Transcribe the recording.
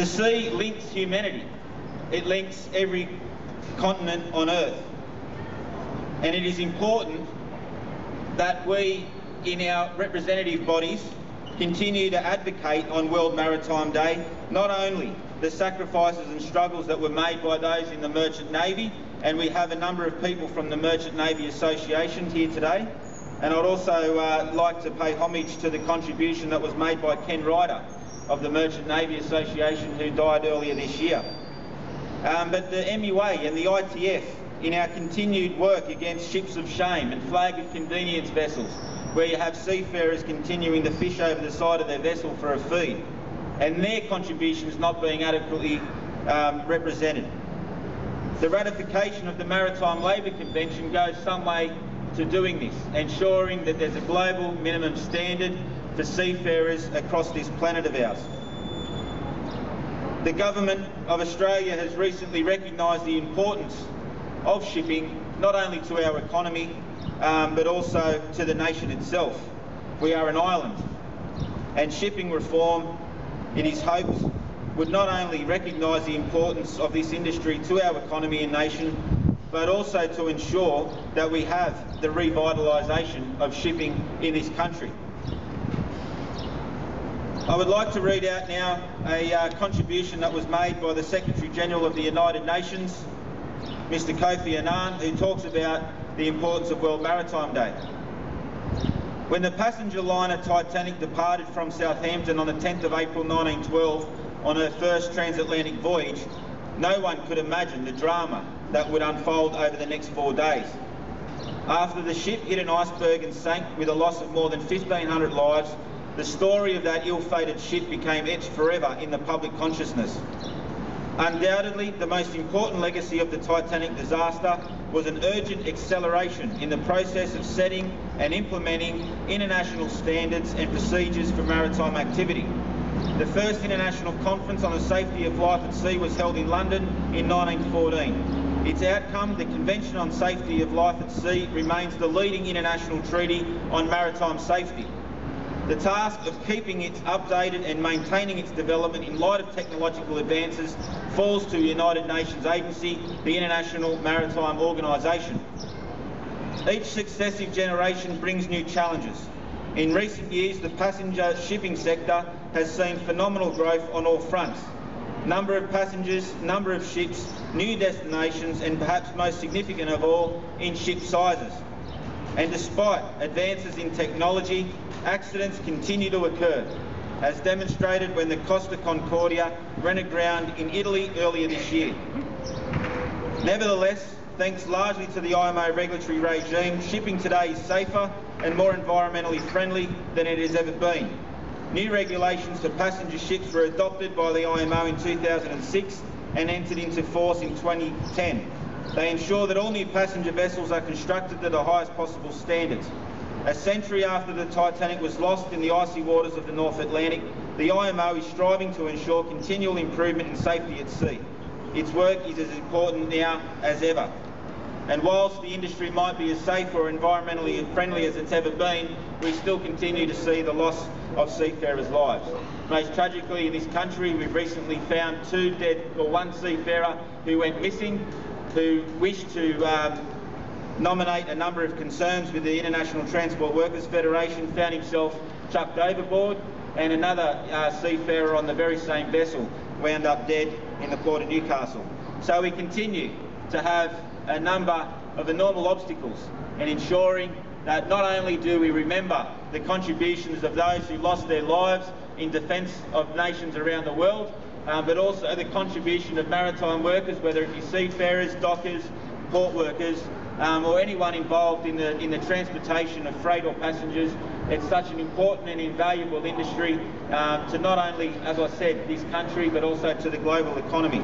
The sea links humanity. It links every continent on Earth. And it is important that we, in our representative bodies, continue to advocate on World Maritime Day not only the sacrifices and struggles that were made by those in the Merchant Navy, and we have a number of people from the Merchant Navy Association here today, and I'd also like to pay homage to the contribution that was made by Ken Ryder of the Merchant Navy Association, who died earlier this year. But the MUA and the ITF, in our continued work against ships of shame and flag of convenience vessels, where you have seafarers continuing to fish over the side of their vessel for a feed, and their contributions not being adequately represented. The ratification of the Maritime Labour Convention goes some way to doing this, ensuring that there's a global minimum standard for seafarers across this planet of ours. The Government of Australia has recently recognised the importance of shipping, not only to our economy, but also to the nation itself. We are an island, and shipping reform, it is hoped, would not only recognise the importance of this industry to our economy and nation, but also to ensure that we have the revitalisation of shipping in this country. I would like to read out now a contribution that was made by the Secretary-General of the United Nations, Mr. Kofi Annan, who talks about the importance of World Maritime Day. When the passenger liner Titanic departed from Southampton on the 10th of April 1912 on her first transatlantic voyage, no one could imagine the drama that would unfold over the next 4 days. After the ship hit an iceberg and sank with a loss of more than 1,500 lives, the story of that ill-fated ship became etched forever in the public consciousness. Undoubtedly, the most important legacy of the Titanic disaster was an urgent acceleration in the process of setting and implementing international standards and procedures for maritime activity. The first international conference on the safety of life at sea was held in London in 1914. Its outcome, the Convention on Safety of Life at Sea, remains the leading international treaty on maritime safety. The task of keeping it updated and maintaining its development in light of technological advances falls to the United Nations agency, the International Maritime Organisation. Each successive generation brings new challenges. In recent years, the passenger shipping sector has seen phenomenal growth on all fronts. Number of passengers, number of ships, new destinations, and perhaps most significant of all, in ship sizes. And despite advances in technology, accidents continue to occur, as demonstrated when the Costa Concordia ran aground in Italy earlier this year. Nevertheless, thanks largely to the IMO regulatory regime, shipping today is safer and more environmentally friendly than it has ever been. New regulations for passenger ships were adopted by the IMO in 2006 and entered into force in 2010. They ensure that all new passenger vessels are constructed to the highest possible standards. A century after the Titanic was lost in the icy waters of the North Atlantic, the IMO is striving to ensure continual improvement in safety at sea. Its work is as important now as ever. And whilst the industry might be as safe or environmentally friendly as it's ever been, we still continue to see the loss of seafarers' lives. Most tragically in this country, we've recently found one seafarer who went missing, who wished to nominate a number of concerns with the International Transport Workers Federation, found himself chucked overboard, and another seafarer on the very same vessel wound up dead in the port of Newcastle. So we continue to have a number of enormous obstacles in ensuring that not only do we remember the contributions of those who lost their lives in defence of nations around the world, but also the contribution of maritime workers, whether it be seafarers, dockers, port workers, or anyone involved in the transportation of freight or passengers. It's such an important and invaluable industry to not only, as I said, this country, but also to the global economy.